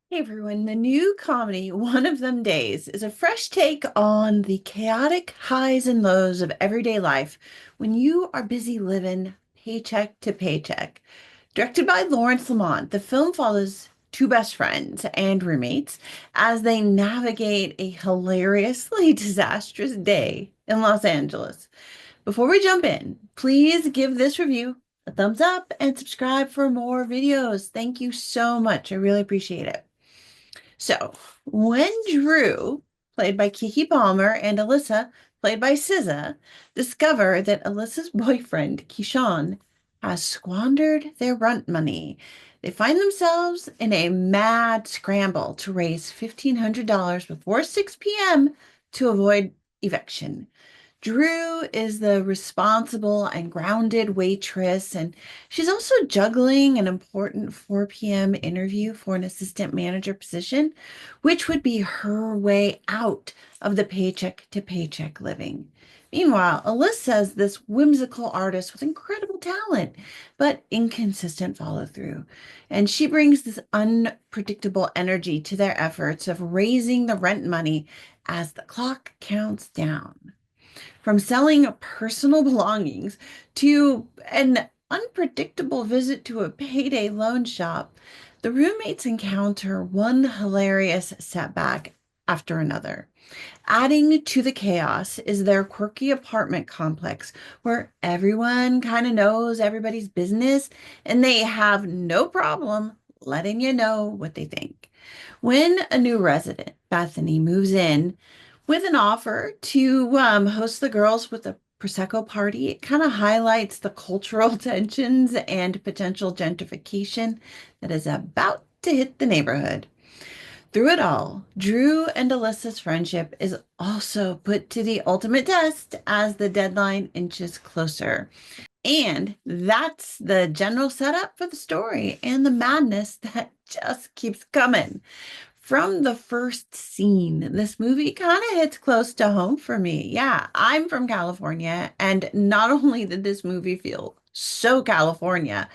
Hey everyone, the new comedy One of Them Days is a fresh take on the chaotic highs and lows of everyday life when you are busy living paycheck to paycheck. Directed by Lamont, the film follows two best friends and roommates as they navigate a hilariously disastrous day in Los Angeles. Before we jump in, please give this review a thumbs up and subscribe for more videos. Thank you so much. I really appreciate it. So, when Dreux, played by Keke Palmer, and Alyssa, played by SZA, discover that Alyssa's boyfriend, Keshawn, has squandered their rent money, they find themselves in a mad scramble to raise $1,500 before 6 p.m. to avoid eviction. Dreux is the responsible and grounded waitress, and she's also juggling an important 4 p.m. interview for an assistant manager position, which would be her way out of the paycheck to paycheck living. Meanwhile, Alyssa is this whimsical artist with incredible talent, but inconsistent follow through. And she brings this unpredictable energy to their efforts of raising the rent money as the clock counts down. From selling personal belongings to an unpredictable visit to a payday loan shop, the roommates encounter one hilarious setback after another. Adding to the chaos is their quirky apartment complex where everyone kind of knows everybody's business and they have no problem letting you know what they think. When a new resident, Bethany, moves in with an offer to host the girls with a Prosecco party, it kind of highlights the cultural tensions and potential gentrification that is about to hit the neighborhood. Through it all, Dreux and Alyssa's friendship is also put to the ultimate test as the deadline inches closer. And that's the general setup for the story and the madness that just keeps coming. From the first scene, this movie kind of hits close to home for me. Yeah, I'm from California, and not only did this movie feel so California,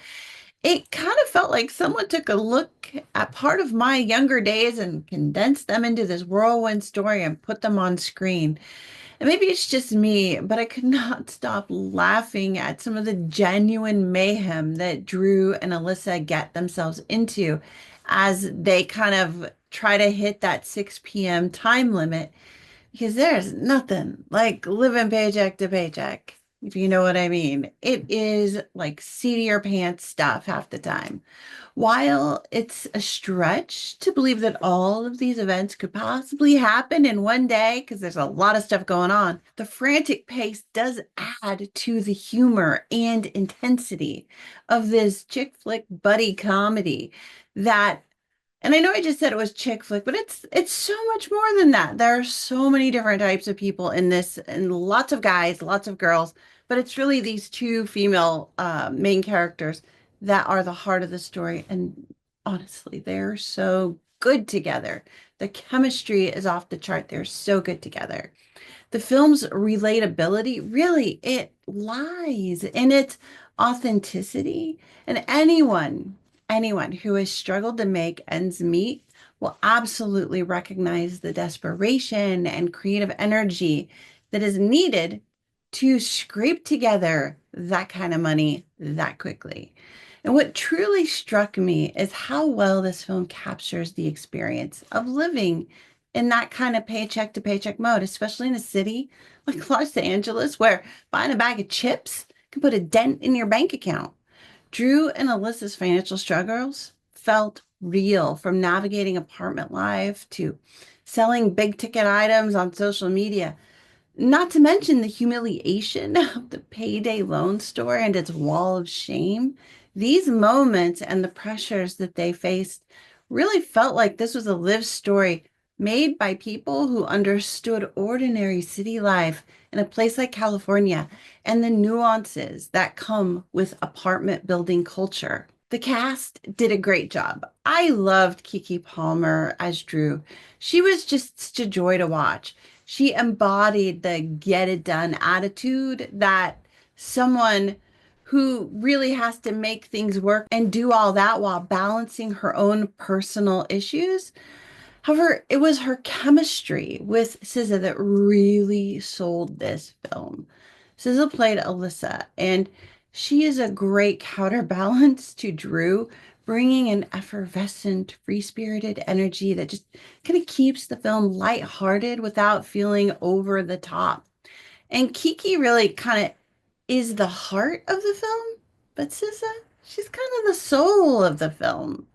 it kind of felt like someone took a look at part of my younger days and condensed them into this whirlwind story and put them on screen. And maybe it's just me, but I could not stop laughing at some of the genuine mayhem that Dreux and Alyssa get themselves into as they kind of try to hit that 6 p.m. time limit because there's nothing like living paycheck to paycheck, if you know what I mean. It is like seat of your pants stuff half the time. While it's a stretch to believe that all of these events could possibly happen in one day, because there's a lot of stuff going on, the frantic pace does add to the humor and intensity of this chick flick buddy comedy that, and I know I just said it was chick flick, but it's so much more than that. There are so many different types of people in this, and lots of guys, lots of girls, but it's really these two female main characters that are the heart of the story. And honestly, they're so good together. The chemistry is off the chart. They're so good together. The film's relatability, really, it lies in its authenticity. And anyone who has struggled to make ends meet will absolutely recognize the desperation and creative energy that is needed to scrape together that kind of money that quickly. And what truly struck me is how well this film captures the experience of living in that kind of paycheck to paycheck mode, especially in a city like Los Angeles, where buying a bag of chips can put a dent in your bank account. Dreux and Alyssa's financial struggles felt real, from navigating apartment life to selling big ticket items on social media, not to mention the humiliation of the payday loan store and its wall of shame. These moments and the pressures that they faced really felt like this was a lived story made by people who understood ordinary city life in a place like California and the nuances that come with apartment building culture. The cast did a great job. I loved Keke Palmer as Dreux. She was just such a joy to watch. She embodied the get it done attitude that someone who really has to make things work and do all that while balancing her own personal issues. However, it was her chemistry with SZA that really sold this film. SZA played Alyssa, and she is a great counterbalance to Dreux, bringing an effervescent, free-spirited energy that just kind of keeps the film lighthearted without feeling over the top. And Keke really kind of is the heart of the film, but SZA, she's kind of the soul of the film.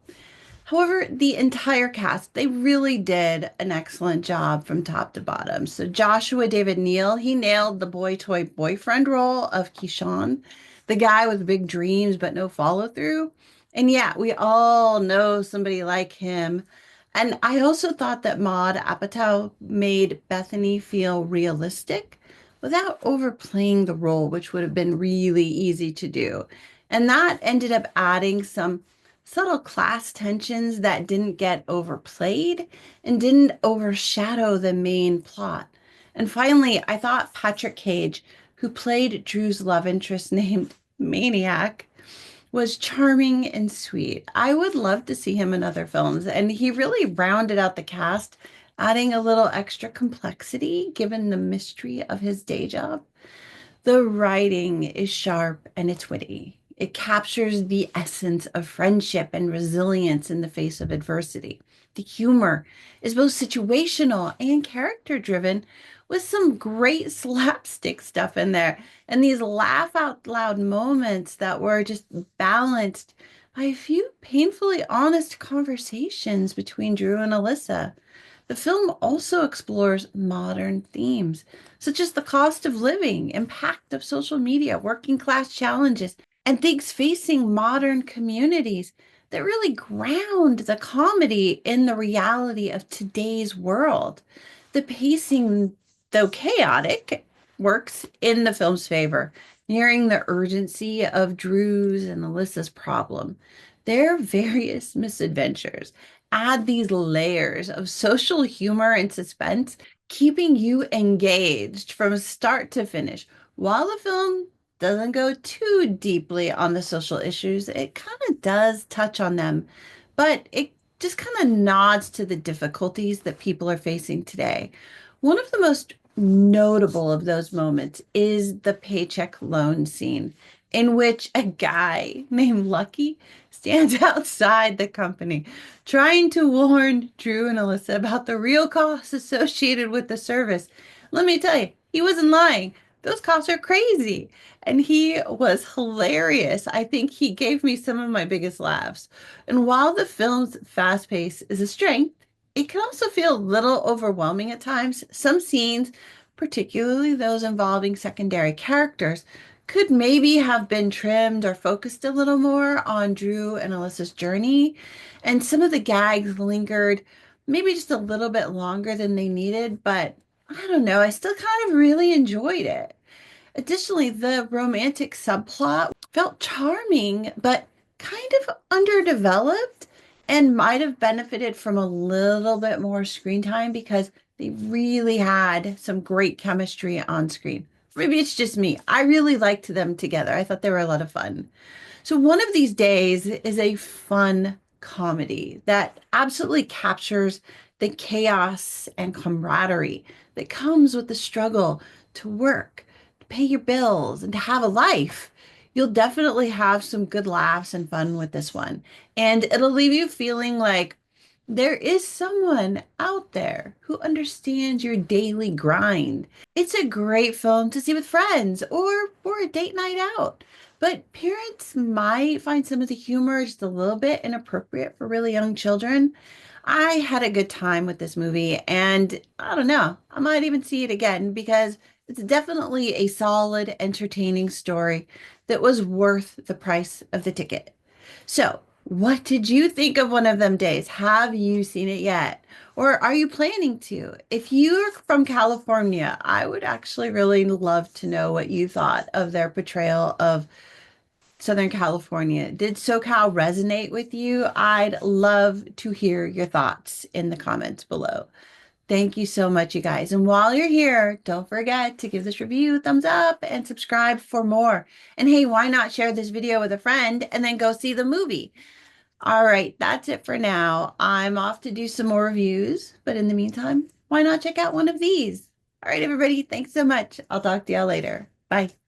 However, the entire cast, they really did an excellent job from top to bottom. So Joshua David Neal, he nailed the boy toy boyfriend role of Keshawn, the guy with big dreams but no follow through. And yeah, we all know somebody like him. And I also thought that Maude Apatow made Bethany feel realistic without overplaying the role, which would have been really easy to do. And that ended up adding some subtle class tensions that didn't get overplayed and didn't overshadow the main plot. And finally, I thought Patrick Cage, who played Drew's love interest named Maniac, was charming and sweet. I would love to see him in other films, and he really rounded out the cast, adding a little extra complexity given the mystery of his day job. The writing is sharp and it's witty. It captures the essence of friendship and resilience in the face of adversity. The humor is both situational and character driven, with some great slapstick stuff in there and these laugh out loud moments that were just balanced by a few painfully honest conversations between Dreux and Alyssa. The film also explores modern themes, such as the cost of living, impact of social media, working class challenges, and things facing modern communities that really ground the comedy in the reality of today's world. The pacing, though chaotic, works in the film's favor, nearing the urgency of Drew's and Alyssa's problem. Their various misadventures add these layers of social humor and suspense, keeping you engaged from start to finish. While the film doesn't go too deeply on the social issues, it kind of does touch on them, but it just kind of nods to the difficulties that people are facing today. One of the most notable of those moments is the paycheck loan scene, in which a guy named Lucky stands outside the company trying to warn Dreux and Alyssa about the real costs associated with the service. Let me tell you, he wasn't lying. Those costs are crazy. And he was hilarious. I think he gave me some of my biggest laughs. And while the film's fast pace is a strength, it can also feel a little overwhelming at times. Some scenes, particularly those involving secondary characters, could maybe have been trimmed or focused a little more on Dreux and Alyssa's journey. And some of the gags lingered maybe just a little bit longer than they needed, but I don't know, I still kind of really enjoyed it. Additionally, the romantic subplot felt charming, but kind of underdeveloped and might have benefited from a little bit more screen time because they really had some great chemistry on screen. Maybe it's just me. I really liked them together. I thought they were a lot of fun. So, One of These Days is a fun comedy that absolutely captures the chaos and camaraderie that comes with the struggle to work, to pay your bills, and to have a life. You'll definitely have some good laughs and fun with this one. And it'll leave you feeling like there is someone out there who understands your daily grind. It's a great film to see with friends or for a date night out. But parents might find some of the humor just a little bit inappropriate for really young children. I had a good time with this movie, and I don't know, I might even see it again because it's definitely a solid, entertaining story that was worth the price of the ticket. So, what did you think of One of Them Days? Have you seen it yet? Or are you planning to? If you're from California, I would actually really love to know what you thought of their portrayal of Southern California. Did SoCal resonate with you? I'd love to hear your thoughts in the comments below. Thank you so much, you guys. And while you're here, don't forget to give this review a thumbs up and subscribe for more. And hey, why not share this video with a friend and then go see the movie? All right, that's it for now. I'm off to do some more reviews, but in the meantime, why not check out one of these? All right, everybody, thanks so much. I'll talk to y'all later. Bye.